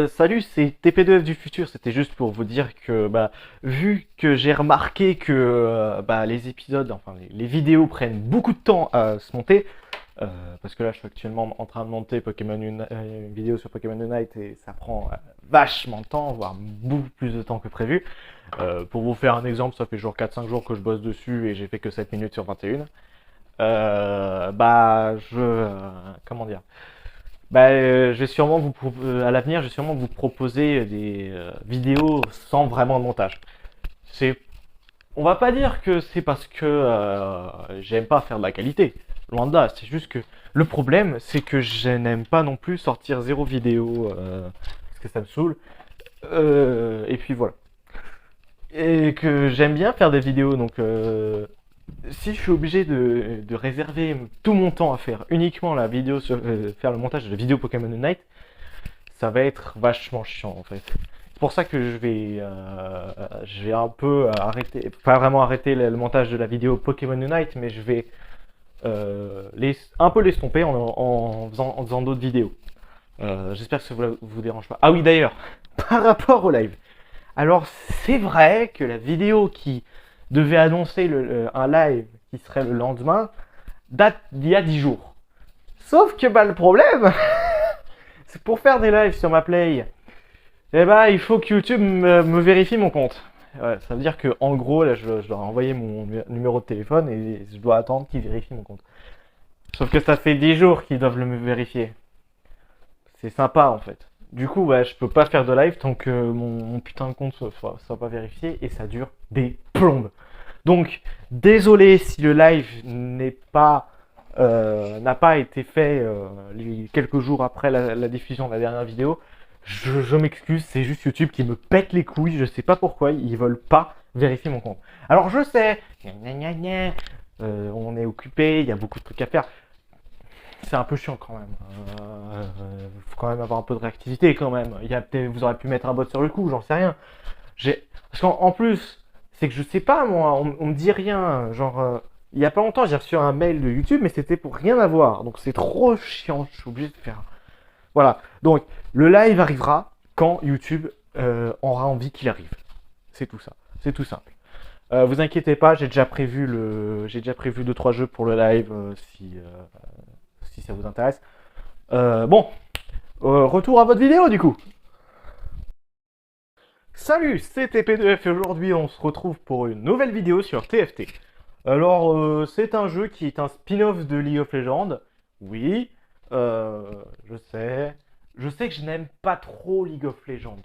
Salut, c'est TP2F du futur. C'était juste pour vous dire que, vu que j'ai remarqué que les épisodes, enfin les vidéos prennent beaucoup de temps à se monter, parce que là je suis actuellement en train de monter une vidéo sur Pokémon Unite et ça prend vachement de temps, voire beaucoup plus de temps que prévu. Pour vous faire un exemple, ça fait genre 4-5 jours que je bosse dessus et j'ai fait que 7 minutes sur 21. Comment dire? Je vais sûrement à l'avenir, je vais sûrement vous proposer des vidéos sans vraiment de montage. C'est, on va pas dire que c'est parce que j'aime pas faire de la qualité. Loin de là, c'est juste que le problème, c'est que je n'aime pas non plus sortir zéro vidéo parce que ça me saoule. Et puis voilà. Et que j'aime bien faire des vidéos, donc si je suis obligé de réserver tout mon temps à faire uniquement la vidéo faire le montage de la vidéo Pokémon Unite, ça va être vachement chiant en fait. C'est pour ça que je vais un peu arrêter, pas vraiment arrêter le montage de la vidéo Pokémon Unite, mais je vais un peu l'estomper en faisant d'autres vidéos. J'espère que ça vous dérange pas. Ah oui d'ailleurs, par rapport au live. Alors c'est vrai que la vidéo qui devait annoncer un live qui serait le lendemain date d'il y a 10 jours. Sauf que le problème, c'est pour faire des lives sur ma play, il faut que YouTube me vérifie mon compte. Ouais, ça veut dire que en gros, là, je dois envoyer mon numéro de téléphone et je dois attendre qu'il vérifie mon compte. Sauf que ça fait 10 jours qu'ils doivent le vérifier. C'est sympa en fait. Du coup, je peux pas faire de live tant que mon putain de compte soit pas vérifié et ça dure des plombes. Donc, désolé si le live n'a pas été fait quelques jours après la diffusion de la dernière vidéo. Je m'excuse, c'est juste YouTube qui me pète les couilles. Je sais pas pourquoi ils veulent pas vérifier mon compte. Alors je sais, on est occupé, il y a beaucoup de trucs à faire. C'est un peu chiant quand même. Faut quand même avoir un peu de réactivité quand même. Vous aurez pu mettre un bot sur le coup, j'en sais rien. Parce qu'en plus, c'est que je sais pas moi, on me dit rien. Genre, il y a pas longtemps, j'ai reçu un mail de YouTube, mais c'était pour rien avoir. Donc c'est trop chiant. Je suis obligé de faire. Voilà. Donc le live arrivera quand YouTube aura envie qu'il arrive. C'est tout ça. C'est tout simple. Vous inquiétez pas, j'ai déjà prévu 2-3 jeux pour le live si ça vous intéresse. Retour à votre vidéo du coup. Salut, c'est TP2F et aujourd'hui on se retrouve pour une nouvelle vidéo sur TFT. Alors, c'est un jeu qui est un spin-off de League of Legends. Oui, je sais. Je sais que je n'aime pas trop League of Legends.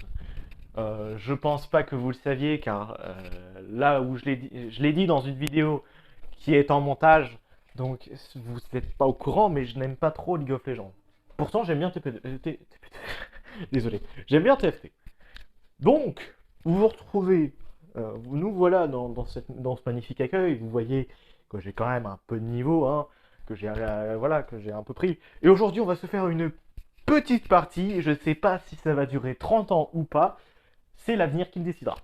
Je pense pas que vous le saviez car là où je l'ai dit dans une vidéo qui est en montage, donc vous n'êtes pas au courant, mais je n'aime pas trop League of Legends. Pourtant, j'aime bien TP2. Désolé, j'aime bien TFT. Donc, vous vous retrouvez, nous voilà dans ce magnifique accueil. Vous voyez que j'ai quand même un peu de niveau, hein, que j'ai un peu pris. Et aujourd'hui, on va se faire une petite partie. Je ne sais pas si ça va durer 30 ans ou pas. C'est l'avenir qui le décidera.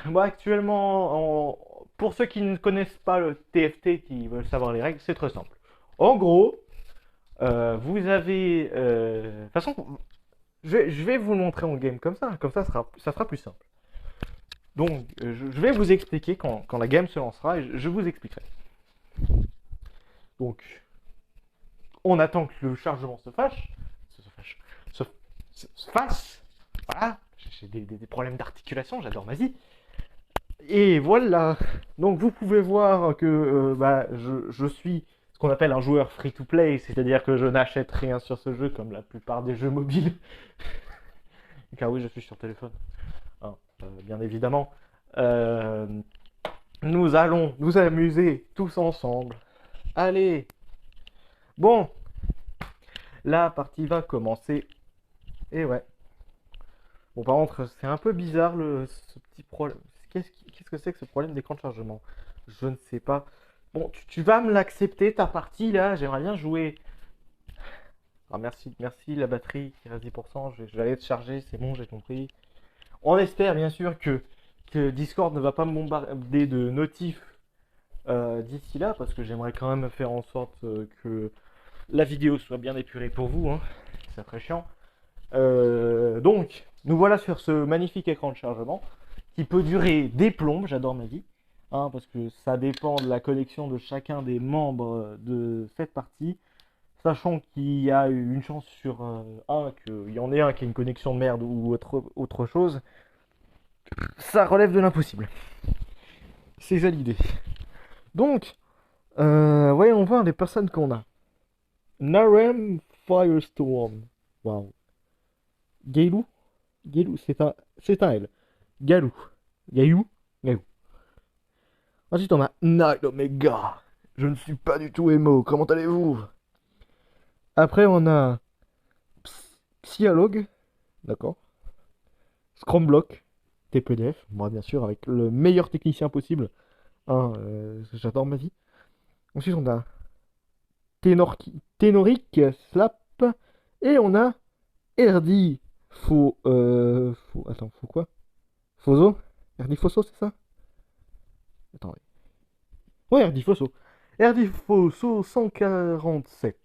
Moi, actuellement, pour ceux qui ne connaissent pas le TFT, qui veulent savoir les règles, c'est très simple. En gros, vous avez... De toute façon, je vais vous le montrer en game comme ça sera plus simple. Donc, je vais vous expliquer quand la game se lancera et je vous expliquerai. Donc, on attend que le chargement se fasse. Voilà, j'ai des problèmes d'articulation, j'adore ma vie. Et voilà. Donc, vous pouvez voir que je suis ce qu'on appelle un joueur free-to-play, c'est-à-dire que je n'achète rien sur ce jeu comme la plupart des jeux mobiles. Car oui, je suis sur téléphone. Hein, bien évidemment. Euh, nous allons nous amuser tous ensemble. Allez. Bon, la partie va commencer. Et ouais. Bon, par contre, c'est un peu bizarre ce petit problème. Qu'est-ce que c'est que ce problème d'écran de chargement? Je ne sais pas. Bon, tu vas me l'accepter ta partie là. J'aimerais bien jouer. Ah, merci la batterie qui reste 10%. Je vais aller te charger, c'est bon, j'ai compris. On espère bien sûr que Discord ne va pas me bombarder de notifs d'ici là, parce que j'aimerais quand même faire en sorte que la vidéo soit bien épurée pour vous, hein. C'est très chiant. Donc, nous voilà sur ce magnifique écran de chargement qui peut durer des plombes, j'adore ma vie, hein, parce que ça dépend de la connexion de chacun des membres de cette partie, sachant qu'il y a une chance sur qu'il y en ait un qui a une connexion de merde ou autre chose, ça relève de l'impossible. C'est ça l'idée. Donc, voyons voir les personnes qu'on a. Narem Firestorm. Waouh. Gailou. Gailou, c'est un L. Galou. Gailou. Gailou. Ensuite, on a Night Omega. Je ne suis pas du tout émo. Comment allez-vous? Après, on a Psyalogue. D'accord. Scrumblock. TPDF. Moi, bien sûr, avec le meilleur technicien possible. Hein, j'adore ma vie. Ensuite, on a Ténoric Slap. Et on a Erdi Attends, faux quoi? Foso? Erdi Fosso, c'est ça? Attends. Ouais, Erdi Fosso. Erdi Fosso 147.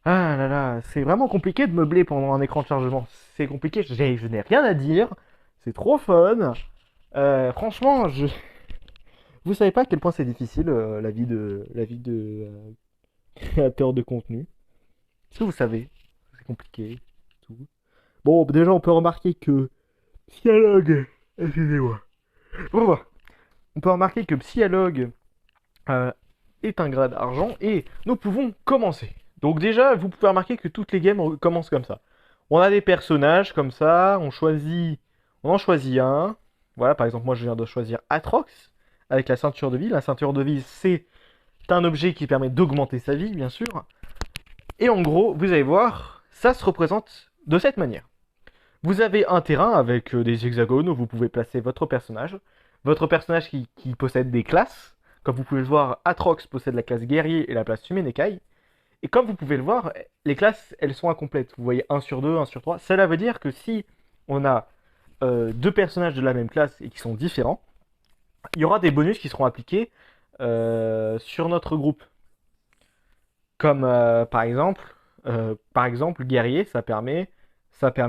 Ah là là, c'est vraiment compliqué de meubler pendant un écran de chargement. C'est compliqué, je n'ai rien à dire. C'est trop fun. Franchement, vous savez pas à quel point c'est difficile la vie de créateur de contenu. Est-ce que vous savez? C'est compliqué. Tout. Bon, déjà, on peut remarquer que Psyalogue. Excusez-moi. Bon, on peut remarquer que Psyalogue euh, est un grade argent et nous pouvons commencer. Donc déjà, vous pouvez remarquer que toutes les games commencent comme ça. On a des personnages comme ça, on en choisit un. Voilà, par exemple, moi je viens de choisir Atrox avec la ceinture de vie. La ceinture de vie, c'est un objet qui permet d'augmenter sa vie, bien sûr. Et en gros, vous allez voir, ça se représente de cette manière. Vous avez un terrain avec des hexagones où vous pouvez placer votre personnage. Votre personnage qui possède des classes. Comme vous pouvez le voir, Atrox possède la classe guerrier et la classe Sumenekai. Et comme vous pouvez le voir, les classes, elles sont incomplètes. Vous voyez 1 sur 2, 1 sur 3. Cela veut dire que si on a deux personnages de la même classe et qui sont différents, il y aura des bonus qui seront appliqués sur notre groupe. Comme par exemple, guerrier, ça permet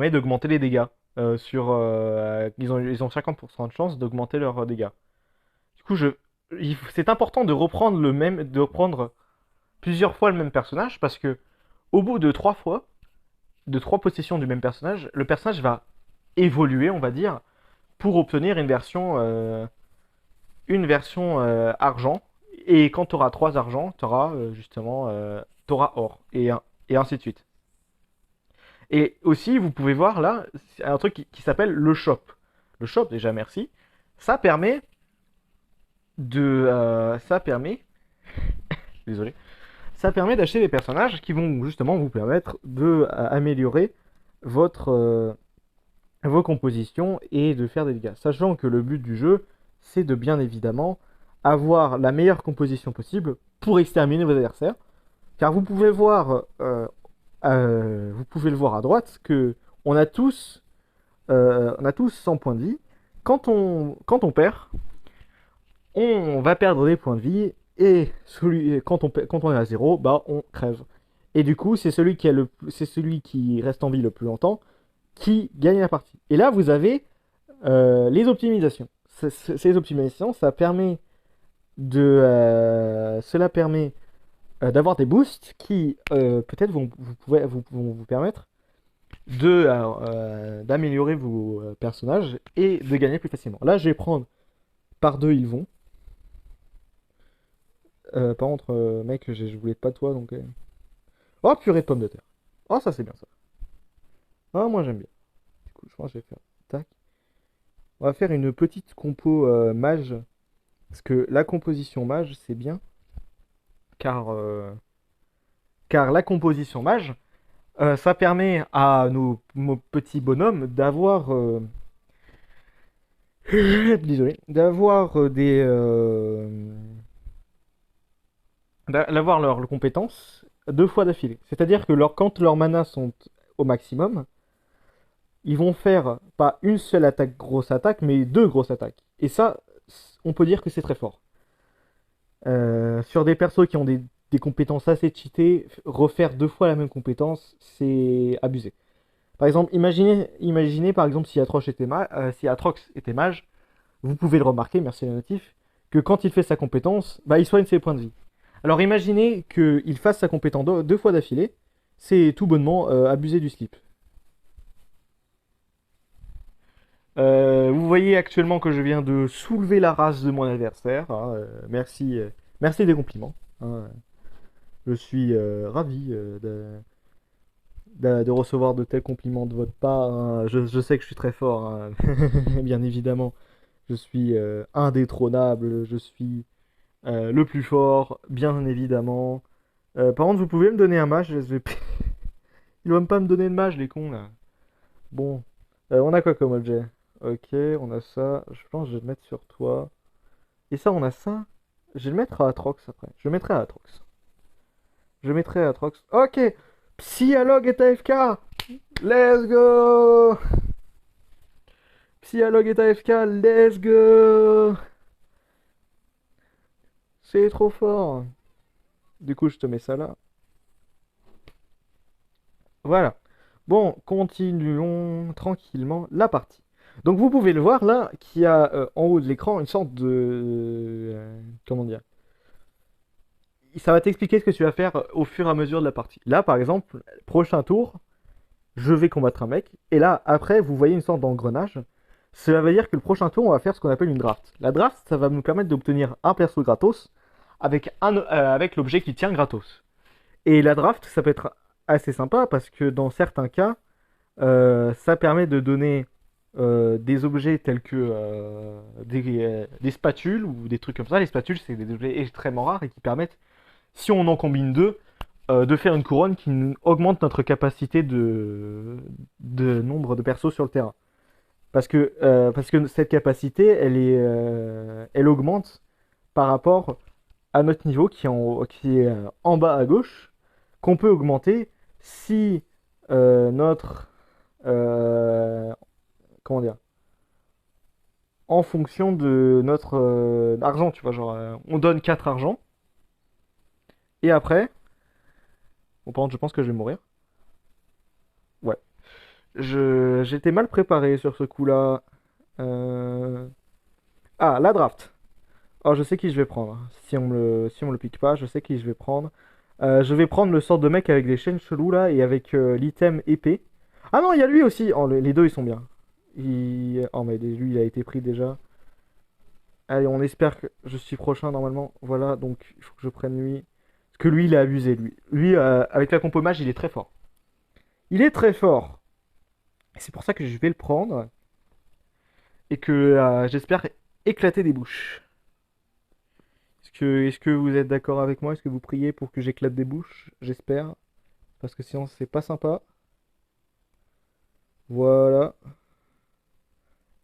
d'augmenter les dégâts. Ils ont 50% de chance d'augmenter leurs dégâts. Du coup, c'est important de reprendre plusieurs fois le même personnage parce que au bout de 3 fois, de 3 possessions du même personnage, le personnage va évoluer, on va dire, pour obtenir une version argent. Et quand tu auras 3 argent, tu auras t'auras or et ainsi de suite. Et aussi, vous pouvez voir là, c'est un truc qui s'appelle le shop. Le shop, déjà merci. Ça permet ça permet, désolé, ça permet d'acheter des personnages qui vont justement vous permettre de améliorer vos compositions et de faire des dégâts. Sachant que le but du jeu, c'est de bien évidemment avoir la meilleure composition possible pour exterminer vos adversaires. Car vous pouvez le voir à droite que on a tous 100 points de vie. Quand on perd, on va perdre des points de vie et quand on est à 0, bah on crève. Et du coup, c'est celui qui reste en vie le plus longtemps qui gagne la partie. Et là, vous avez les optimisations. Ces optimisations, cela permet d'avoir des boosts qui peut-être vont vous permettre d'améliorer vos personnages et de gagner plus facilement. Là, je vais prendre par deux, ils vont. Par contre, mec, je voulais pas de toi, donc... Oh, purée de pommes de terre. Oh, ça, c'est bien, ça. Ah, moi, j'aime bien. Du coup, je pense que je vais faire... Tac. On va faire une petite compo mage. Parce que la composition mage, c'est bien. Car la composition mage, ça permet à nos petits bonhommes d'avoir... désolé. D'avoir leurs compétences 2 fois d'affilée. C'est-à-dire que quand leurs manas sont au maximum, ils vont faire pas une seule grosse attaque, mais 2 grosses attaques. Et ça, on peut dire que c'est très fort. Sur des persos qui ont des compétences assez cheatées, refaire 2 fois la même compétence, c'est abusé. Par exemple, imaginez par exemple si Atrox était mage, vous pouvez le remarquer, merci la notif, que quand il fait sa compétence, bah, il soigne ses points de vie. Alors imaginez qu'il fasse sa compétence deux fois d'affilée, c'est tout bonnement abuser du slip. Vous voyez actuellement que je viens de soulever la race de mon adversaire, hein, merci des compliments, hein. Je suis ravi de recevoir de tels compliments de votre part, hein. Je sais que je suis très fort, hein. Bien évidemment. Je suis indétrônable, je suis le plus fort, bien évidemment. Par contre, vous pouvez me donner un mage. Ils vont pas me donner de mage, les cons, là. Bon. On a quoi comme objet? Ok, on a ça. Je pense que je vais le mettre sur toi. Et ça, on a ça. Je vais le mettre à Atrox après. Je le mettrai à Atrox. Je mettrai à Atrox. Ok! Psyalog est AFK! Let's go! Psyalog est AFK, let's go! C'est trop fort! Du coup, je te mets ça là. Voilà. Bon, continuons tranquillement la partie. Donc vous pouvez le voir là, qu'il y a en haut de l'écran une sorte de... comment dire? Ça va t'expliquer ce que tu vas faire au fur et à mesure de la partie. Là, par exemple, prochain tour, je vais combattre un mec. Et là, après, vous voyez une sorte d'engrenage. Cela veut dire que le prochain tour, on va faire ce qu'on appelle une draft. La draft, ça va nous permettre d'obtenir un perso gratos avec l'objet qui tient gratos. Et la draft, ça peut être assez sympa parce que dans certains cas, ça permet de donner des objets tels que des spatules ou des trucs comme ça. Les spatules, c'est des objets extrêmement rares et qui permettent, si on en combine deux, de faire une couronne qui augmente notre capacité de nombre de persos sur le terrain. Parce que cette capacité, elle augmente par rapport à notre niveau qui est en bas à gauche, qu'on peut augmenter si notre euh, comment dire, en fonction de notre argent, tu vois, genre on donne 4 argent et après, bon par contre je pense que je vais mourir. Ouais, j'étais mal préparé sur ce coup-là. Euh, Ah, la draft. Oh, je sais qui je vais prendre. Si on me le pique pas, je sais qui je vais prendre. Je vais prendre le sort de mec avec des chaînes cheloues là et avec l'item épée. Ah non, il y a lui aussi. Oh, les deux ils sont bien. Oh, mais lui il a été pris déjà. Allez, on espère que je suis prochain normalement. Voilà, donc il faut que je prenne lui. Parce que lui, il a abusé, lui. Lui, avec la compo mage, il est très fort. Il est très fort. Et c'est pour ça que je vais le prendre. Et que j'espère éclater des bouches. Est-ce que vous êtes d'accord avec moi? Est-ce que vous priez pour que j'éclate des bouches? J'espère. Parce que sinon, c'est pas sympa. Voilà.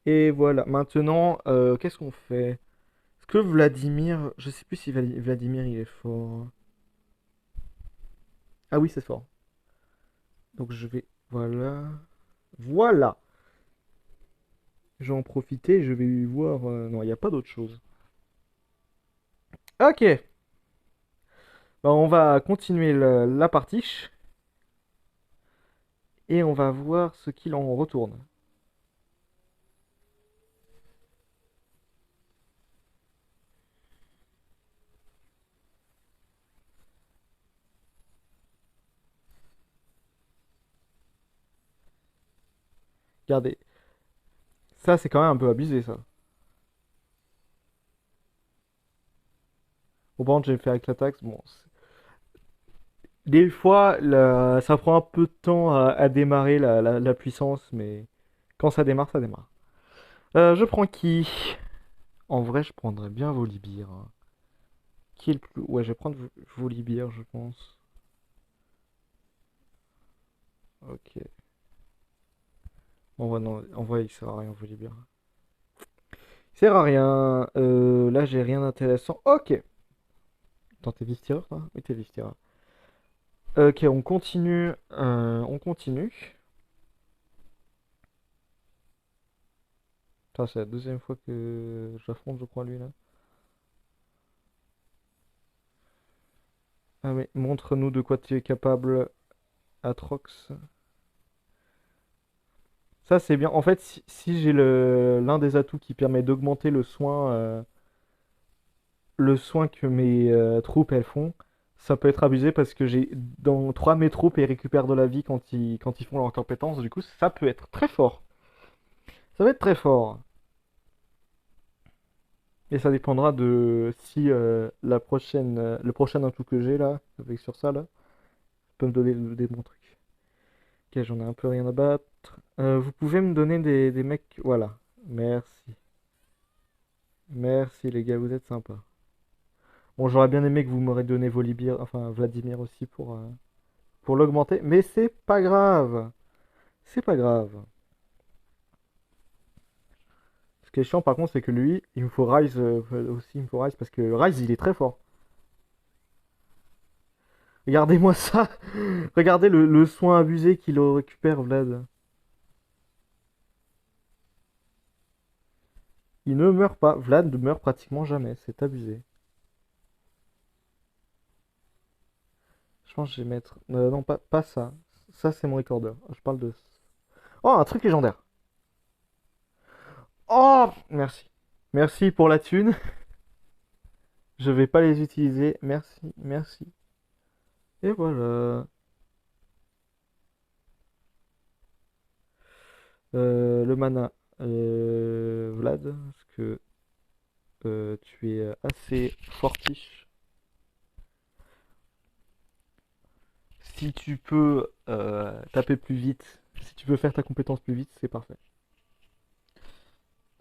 Et voilà. Maintenant, qu'est-ce qu'on fait? Est-ce que Vladimir... Je sais plus si Vladimir, il est fort. Ah oui, c'est fort. Donc je vais... Voilà. Voilà. Je vais en profiter, je vais voir... Non, il n'y a pas d'autre chose. Ok. Bah, on va continuer la partie. Et on va voir ce qu'il en retourne. Regardez. Ça, c'est quand même un peu abusé, ça. Au par contre, j'ai fait avec l'attaque. Bon, des fois, ça prend un peu de temps à démarrer la puissance, mais quand ça démarre, ça démarre. Je prends qui? En vrai, je prendrais bien Volibear, hein. Qui est le plus... Ouais, je vais prendre Volibear, je pense. Ok. Non, en vrai, il sert à rien, Volibear. Il sert à rien. Là, j'ai rien d'intéressant. Ok. Attends, t'es vice-tireur, toi? Oui, t'es vice-tireur. Ok, on continue. On continue. Putain, c'est la deuxième fois que j'affronte, je crois, lui, là. Ah, mais montre-nous de quoi tu es capable, Atrox. Ça, c'est bien. En fait, si j'ai l'un des atouts qui permet d'augmenter le soin que mes troupes elles font, ça peut être abusé parce que j'ai dans trois de mes troupes, ils récupèrent de la vie quand ils font leurs compétences. Du coup, ça peut être très fort. Ça va être très fort. Et ça dépendra de si le prochain atout que j'ai là, avec sur ça là, peut me donner des bons trucs. Ok, j'en ai un peu rien à battre. Vous pouvez me donner des mecs. Voilà. Merci. Merci les gars, vous êtes sympas. Bon, j'aurais bien aimé que vous m'aurez donné Vladimir, enfin Vladimir aussi pour l'augmenter, mais c'est pas grave. C'est pas grave. Ce qui est chiant par contre, c'est que lui, il me faut Rise aussi, il me faut Rise parce que Rise il est très fort. Regardez-moi ça. Regardez le soin abusé qu'il récupère, Vlad. Il ne meurt pas. Vlad ne meurt pratiquement jamais. C'est abusé. Je pense que je vais mettre. Non, pas ça. Ça, c'est mon recorder. Je parle de. Oh, un truc légendaire. Oh, merci. Merci pour la thune. Je vais pas les utiliser. Merci, merci. Et voilà. Le mana. Vlad, parce que tu es assez fortiche. Si tu peux taper plus vite, si tu peux faire ta compétence plus vite, c'est parfait.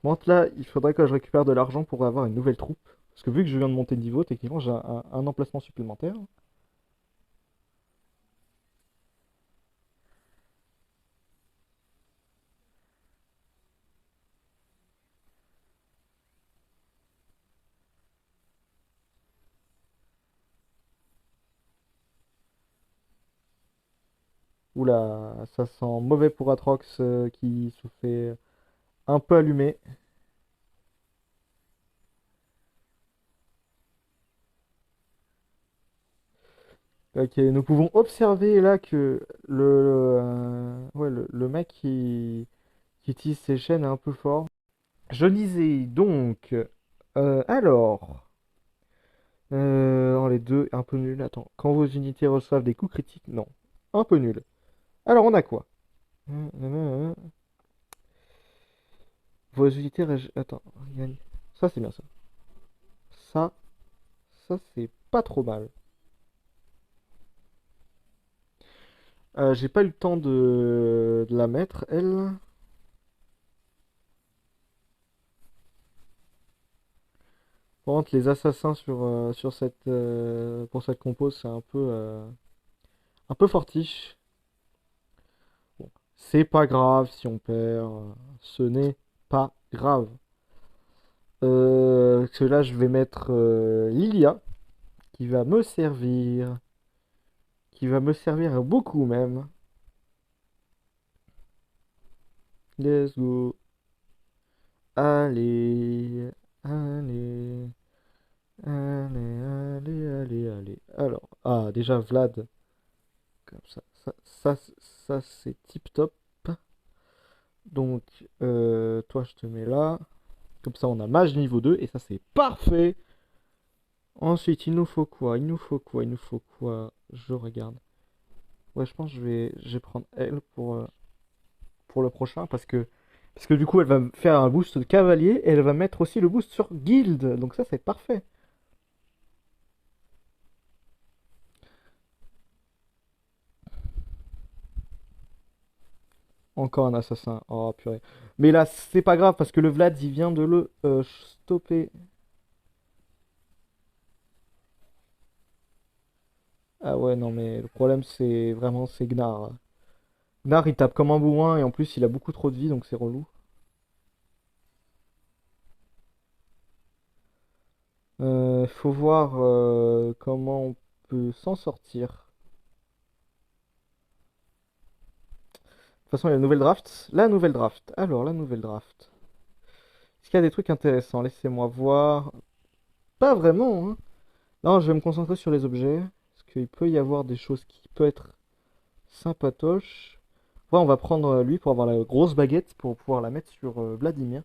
Bon, là, il faudrait que je récupère de l'argent pour avoir une nouvelle troupe. Parce que vu que je viens de monter de niveau, techniquement, j'ai un emplacement supplémentaire. Oula, ça sent mauvais pour Atrox qui se fait un peu allumer. Ok, nous pouvons observer là que ouais, le mec qui utilise ses chaînes est un peu fort. Je disais donc, alors, les deux, un peu nul. Attends, quand vos unités reçoivent des coups critiques, non, un peu nul. Alors, on a quoi? Vos unités, attends, ça c'est bien ça. Ça, ça c'est pas trop mal. J'ai pas eu le temps de la mettre, elle. Par contre, les assassins sur pour cette compose, c'est un peu fortiche. Bon, c'est pas grave si on perd. Ce n'est pas grave. Parce que là, je vais mettre Lilia, qui va me servir. Qui va me servir beaucoup même. Let's go. Allez. Allez. Allez, allez, allez, allez. Alors, déjà Vlad. Comme ça c'est tip top. Donc, toi, je te mets là. Comme ça, on a mage niveau 2 et ça, c'est parfait. Ensuite, il nous faut quoi? Il nous faut quoi? Il nous faut quoi? Je regarde. Ouais, je pense que je vais prendre elle pour le prochain parce que du coup, elle va me faire un boost de cavalier et elle va mettre aussi le boost sur guild. Donc ça, c'est parfait. Encore un assassin. Oh purée. Mais là, c'est pas grave parce que le Vlad, il vient de le stopper. Ah ouais, non, mais le problème, c'est vraiment, c'est Gnar. Gnar, il tape comme un bourrin et en plus, il a beaucoup trop de vie, donc c'est relou. Faut voir comment on peut s'en sortir. De toute façon, il y a la nouvelle draft. La nouvelle draft. Alors, la nouvelle draft. Est-ce qu'il y a des trucs intéressants? Laissez-moi voir. Pas vraiment, hein. Non, je vais me concentrer sur les objets. Parce qu'il peut y avoir des choses qui peuvent être sympatoches. Ouais, on va prendre lui pour avoir la grosse baguette pour pouvoir la mettre sur Vladimir.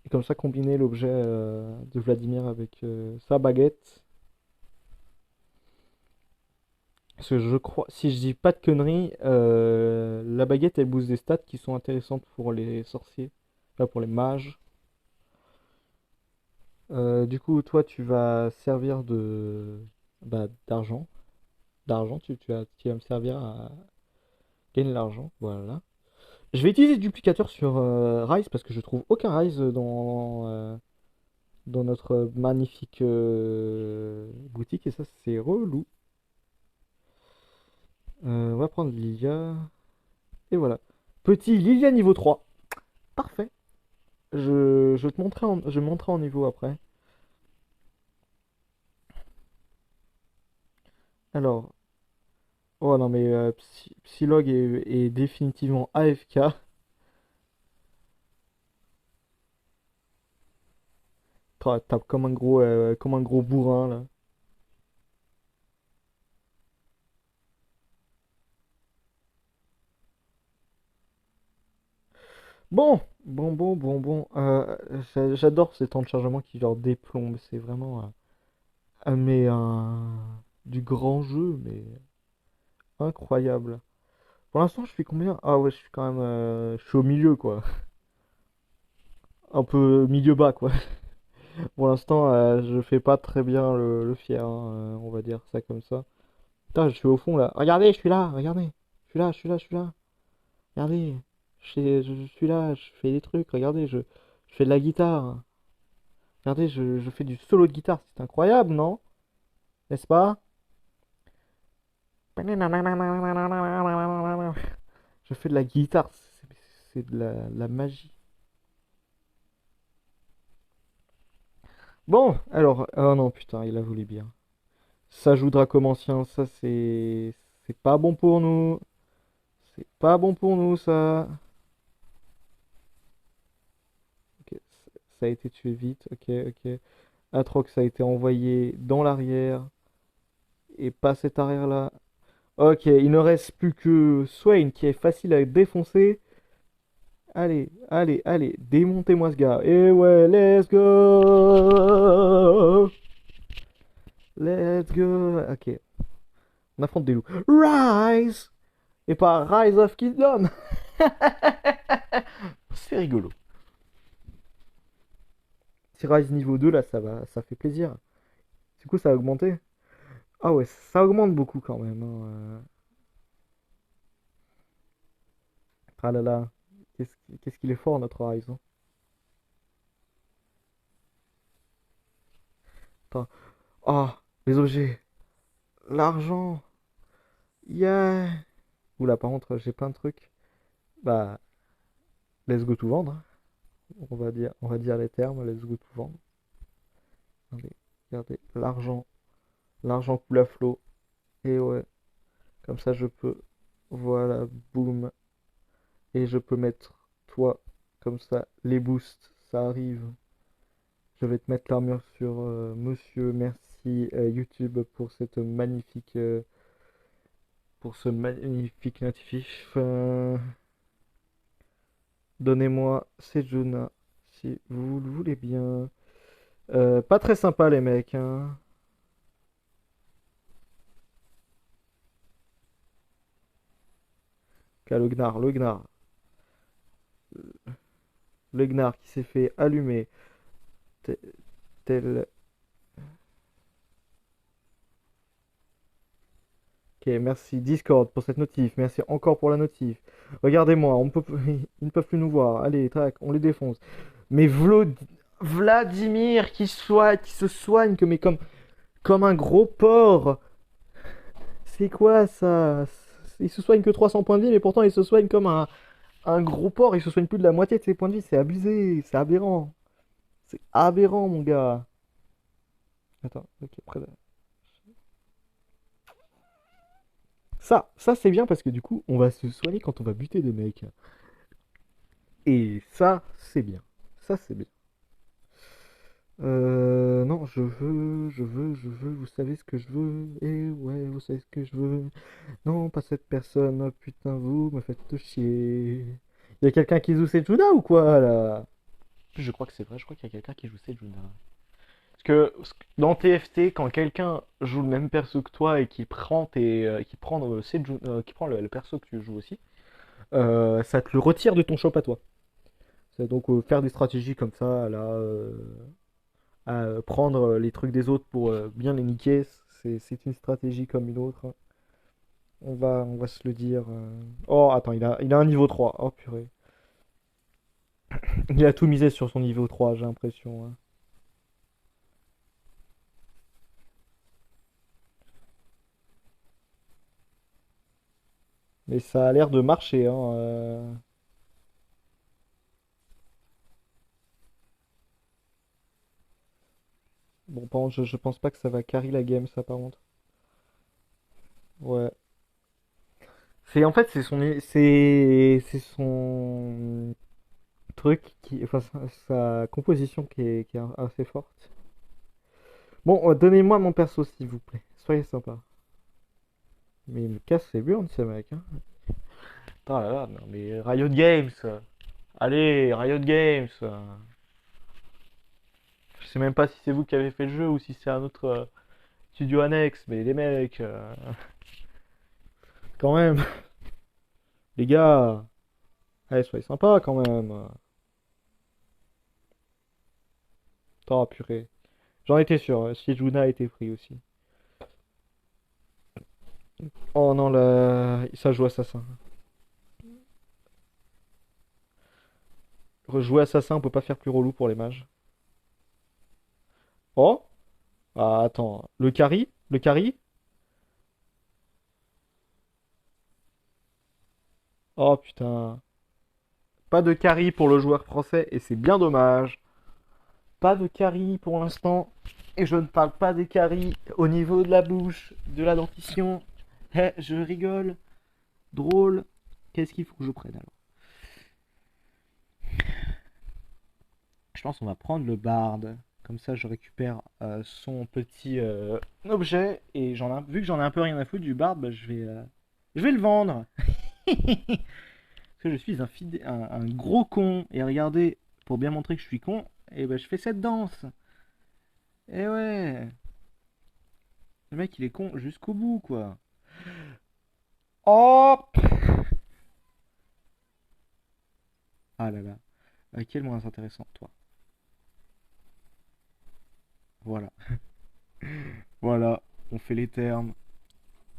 Et comme ça, combiner l'objet de Vladimir avec sa baguette. Parce que je crois, si je dis pas de conneries, la baguette elle booste des stats qui sont intéressantes pour les sorciers, enfin pour les mages. Du coup, toi, tu vas servir de d'argent. D'argent, tu vas me servir à gagner de l'argent. Voilà. Je vais utiliser le duplicateur sur Rise parce que je trouve aucun Rise dans notre magnifique boutique et ça, c'est relou. On va prendre Lilia. Et voilà. Petit Lilia niveau 3. Parfait. Je montrerai en niveau après. Alors, oh non mais Psylocke est définitivement AFK. Tape comme un gros bourrin là. Bon. J'adore ces temps de chargement qui genre déplombent. C'est vraiment du grand jeu, mais incroyable. Pour l'instant, je suis combien? Ah ouais, je suis quand même, je suis au milieu quoi. Un peu milieu bas quoi. Pour l'instant, je fais pas très bien le fier, hein, on va dire ça comme ça. Putain, je suis au fond là. Regardez, je suis là, regardez. Je suis là. Regardez. Je suis là, je fais des trucs, regardez, je fais de la guitare. Regardez, je fais du solo de guitare, c'est incroyable, non? N'est-ce pas? Je fais de la guitare, c'est de la magie. Bon, alors, oh non, putain, il a voulu bien. Ça joue Dracomancien, ça c'est pas bon pour nous. C'est pas bon pour nous, ça. Ok, ça a été tué vite. Ok. Atrox a été envoyé dans l'arrière. Et pas cet arrière-là. Ok, il ne reste plus que Swain qui est facile à défoncer. Allez. Démontez-moi ce gars. Et ouais, let's go. Let's go. Ok, on affronte des loups. Rise! Et pas Rise of Kingdom. C'est rigolo. Si Rise niveau 2 là, ça va, ça fait plaisir. Du coup, ça a augmenté. Ah ouais, ça augmente beaucoup quand même, hein. Ah là là, qu'est-ce qu'il est fort notre Horizon. Attends. Ah, les objets, l'argent, yeah. Oula, par contre, j'ai plein de trucs. Bah, let's go tout vendre, hein. On va dire les termes, let's go tout vendre. Regardez, l'argent coule à flot. Et ouais, comme ça je peux, voilà, boum. Et je peux mettre toi, comme ça, les boosts, ça arrive. Je vais te mettre l'armure sur monsieur. Merci YouTube pour ce magnifique notif. Donnez-moi Sejuna si vous le voulez bien. Pas très sympa les mecs, hein. Là, le Gnar qui s'est fait allumer tel. Ok, merci Discord pour cette notif. Merci encore pour la notif. Regardez-moi, ils ne peuvent plus nous voir. Allez, tac, on les défonce. Mais Vladimir qui se soigne comme un gros porc. C'est quoi ça? Il se soigne que 300 points de vie, mais pourtant il se soigne comme un gros porc. Il se soigne plus de la moitié de ses points de vie. C'est abusé, c'est aberrant. C'est aberrant, mon gars. Attends, ok, ça c'est bien parce que du coup, on va se soigner quand on va buter des mecs. Et ça, c'est bien. Ça, c'est bien. Non, vous savez ce que je veux, et ouais, vous savez ce que je veux. Non, pas cette personne, oh, putain, vous me faites chier. Y a quelqu'un qui joue Setsuna ou quoi, là? Je crois que c'est vrai, je crois qu'il y a quelqu'un qui joue Sejuna. Parce que dans TFT, quand quelqu'un joue le même perso que toi et qui prend, qui prend le perso que tu joues aussi, ça te le retire de ton shop à toi. C'est donc faire des stratégies comme ça, là, à prendre les trucs des autres pour bien les niquer, c'est une stratégie comme une autre, hein. On va se le dire. Oh, attends, il a un niveau 3. Oh, purée. Il a tout misé sur son niveau 3, j'ai l'impression, hein. Mais ça a l'air de marcher, hein. Bon, par contre, je pense pas que ça va carry la game, ça, par contre. Ouais. En fait, c'est son truc enfin, sa composition qui est assez forte. Bon, donnez-moi mon perso, s'il vous plaît. Soyez sympa. Mais il me casse les burnes, ce mec, hein. Oh là là, non, mais Riot Games. Allez, Riot Games. Je sais même pas si c'est vous qui avez fait le jeu ou si c'est un autre studio annexe, mais les mecs, Quand même, les gars. Allez, soyez sympa, quand même. Tant purée. J'en étais sûr, Sejuna a été pris aussi. Oh non, ça joue assassin. Rejouer assassin, on peut pas faire plus relou pour les mages. Oh? Ah, attends. Le carry? Le carry? Oh putain. Pas de carry pour le joueur français et c'est bien dommage. Pas de carry pour l'instant. Et je ne parle pas des carry au niveau de la bouche, de la dentition. Eh, je rigole. Drôle. Qu'est-ce qu'il faut que je prenne alors? Je pense qu'on va prendre le bard. Comme ça, je récupère son petit objet. Et vu que j'en ai un peu rien à foutre du bard, bah, je vais le vendre. Parce que je suis un gros con. Et regardez, pour bien montrer que je suis con, et ben je fais cette danse. Et ouais. Le mec, il est con jusqu'au bout, quoi. Oh! Ah là là. Quel moins intéressant, toi. Voilà. Voilà. On fait les termes.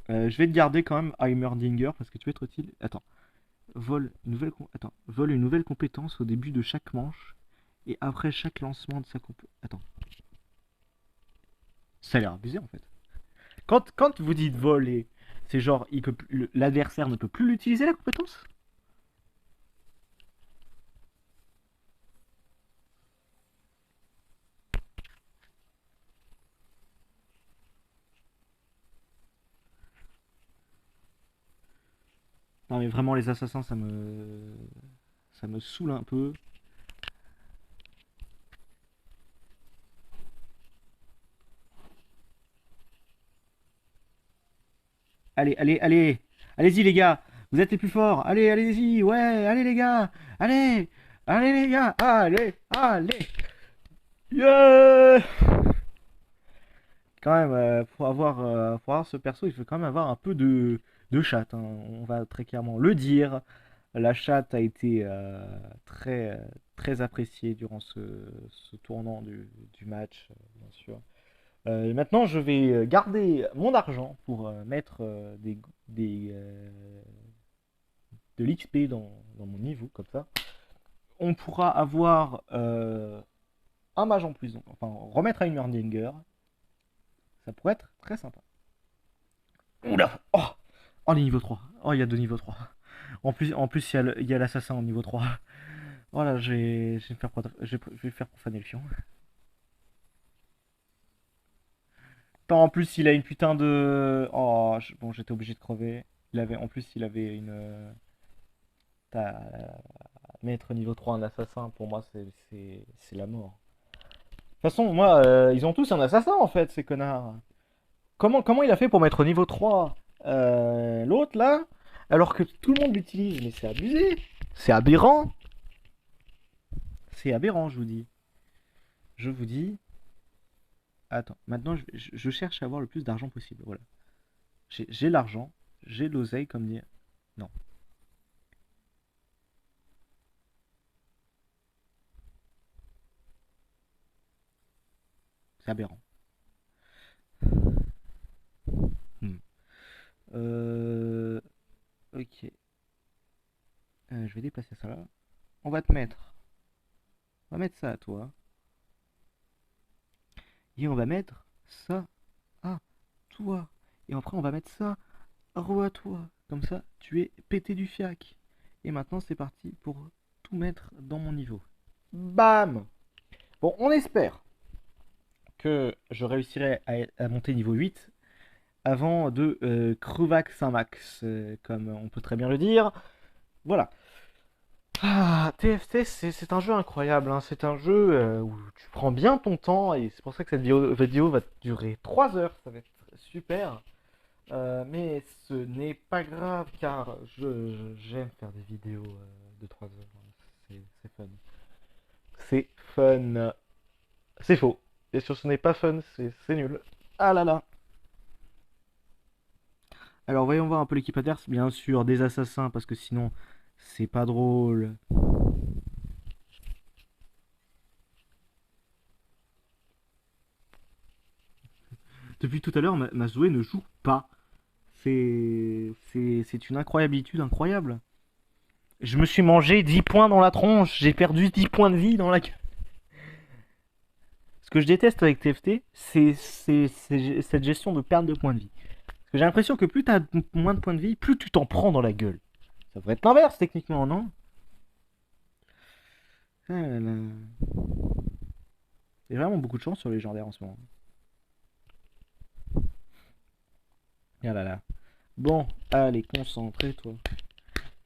Je vais te garder quand même Heimerdinger parce que tu peux être utile. Attends. Vole une nouvelle compétence au début de chaque manche et après chaque lancement de sa compétence. Attends. Ça a l'air abusé en fait. Quand vous dites voler, c'est genre l'adversaire ne peut plus l'utiliser la compétence? Non mais vraiment les assassins ça me saoule un peu. Allez, allez, allez. Allez-y les gars. Vous êtes les plus forts. Allez, allez-y. Ouais, allez les gars. Allez. Allez les gars. Allez, allez. Yeah. Quand même, pour avoir ce perso, il faut quand même avoir un peu de chatte, hein. On va très clairement le dire. La chatte a été très appréciée durant ce tournant du match, bien sûr. Maintenant, je vais garder mon argent pour mettre de l'XP dans mon niveau, comme ça. On pourra avoir un mage en plus, donc, enfin remettre à une Heimerdinger. Ça pourrait être très sympa. Oula! Oh! Oh, les niveaux 3. Oh, il y a deux niveaux 3. En plus il y a l'assassin au niveau 3. Voilà, je vais faire profaner le fion. Tant en plus, il a une putain de. Oh, bon, j'étais obligé de crever. En plus, il avait une. Mettre niveau 3 un assassin, pour moi, c'est la mort. façon, moi, ils ont tous un assassin en fait, ces connards. Comment il a fait pour mettre au niveau 3 l'autre là, alors que tout le monde l'utilise? Mais c'est abusé. C'est aberrant. C'est aberrant, je vous dis. Je vous dis. Attends, maintenant je cherche à avoir le plus d'argent possible. Voilà. J'ai l'argent, j'ai l'oseille, comme dire. Non, c'est aberrant. Hmm. Euh, ok. Je vais déplacer ça là. On va te mettre. On va mettre ça à toi. Et on va mettre ça à toi. Et après, on va mettre ça à toi. Comme ça, tu es pété du fiac. Et maintenant, c'est parti pour tout mettre dans mon niveau. Bam! Bon, on espère que je réussirai à monter niveau 8 avant de crevac Saint-Max, comme on peut très bien le dire. Voilà. Ah, TFT, c'est un jeu incroyable, hein. C'est un jeu où tu prends bien ton temps et c'est pour ça que cette vidéo va durer 3 heures. Ça va être super. Mais ce n'est pas grave car j'aime faire des vidéos de 3 heures. C'est fun. C'est fun. C'est faux. Et sur ce n'est pas fun, c'est nul. Ah là là. Alors voyons voir un peu l'équipe adverse. Bien sûr, des assassins parce que sinon c'est pas drôle. Depuis tout à l'heure, ma Zoé ne joue pas. C'est une incroyabilité incroyable. Je me suis mangé 10 points dans la tronche. J'ai perdu 10 points de vie dans la... Ce que je déteste avec TFT, c'est cette gestion de perte de points de vie. Parce que j'ai l'impression que plus t'as moins de points de vie, plus tu t'en prends dans la gueule. Ça devrait être l'inverse techniquement, non? Ah là là. Il y a vraiment beaucoup de chance sur les légendaires en ce moment. Ah là là. Bon, allez, concentre-toi.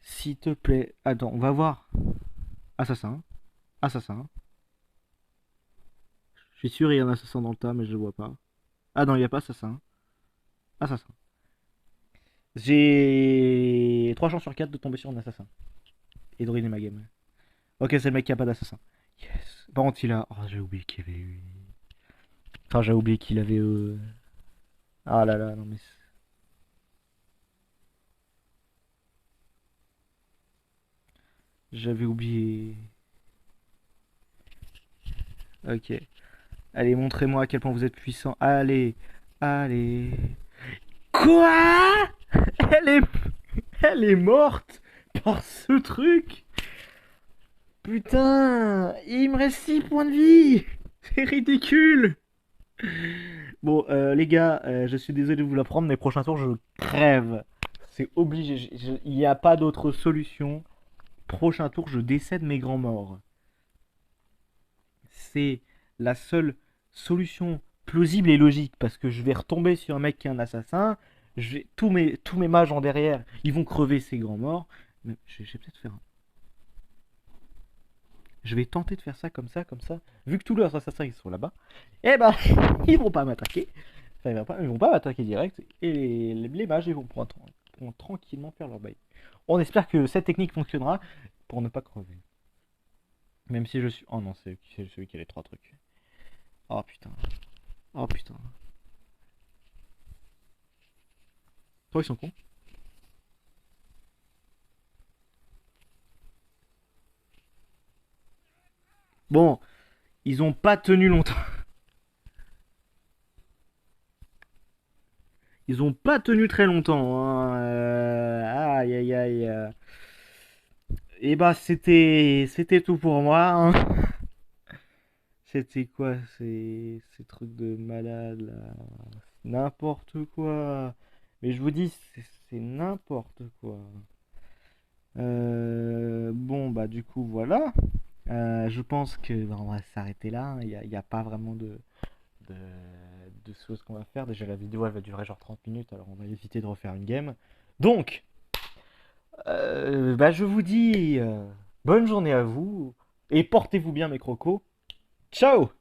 S'il te plaît. Attends, on va voir. Assassin. Assassin. Je suis sûr il y a un assassin dans le tas, mais je le vois pas. Ah non, il n'y a pas assassin. Assassin. J'ai 3 chances sur 4 de tomber sur un assassin. Et de ruiner ma game. Ok, c'est le mec qui a pas d'assassin. Yes. Par contre, il a. Oh, j'ai oublié qu'il y avait eu. Enfin, j'ai oublié qu'il avait. Ah là là, non mais. J'avais oublié. Ok. Allez, montrez-moi à quel point vous êtes puissant. Allez. Allez. Quoi? Elle est. Elle est morte par ce truc. Putain, il me reste 6 points de vie. C'est ridicule. Bon, les gars, je suis désolé de vous l'apprendre, mais prochain tour, je crève. C'est obligé. Il n'y a pas d'autre solution. Prochain tour, je décède mes grands morts. C'est la seule solution plausible et logique parce que je vais retomber sur un mec qui est un assassin. Tous mes mages en derrière, ils vont crever ces grands morts. Mais je vais peut-être faire un. Je vais tenter de faire ça comme ça, comme ça. Vu que tous leurs assassins ils sont là-bas, eh ben ils vont pas m'attaquer. Enfin, ils vont pas m'attaquer direct. Et les mages ils pourront tranquillement faire leur bail. On espère que cette technique fonctionnera pour ne pas crever. Même si je suis. Oh non, c'est celui qui a les 3 trucs. Oh putain. Oh putain. Toi ils sont cons. Bon, ils ont pas tenu longtemps. Ils ont pas tenu très longtemps, hein. Aïe aïe aïe. Et bah c'était tout pour moi, hein. C'était quoi ces trucs de malade là? N'importe quoi. Mais je vous dis, c'est n'importe quoi. Bon bah du coup voilà. Je pense que bah, on va s'arrêter là, hein. Il y a pas vraiment de, de choses qu'on va faire. Déjà la vidéo elle va durer genre 30 minutes, alors on va éviter de refaire une game. Donc, bah, je vous dis bonne journée à vous et portez-vous bien mes crocos. Ciao!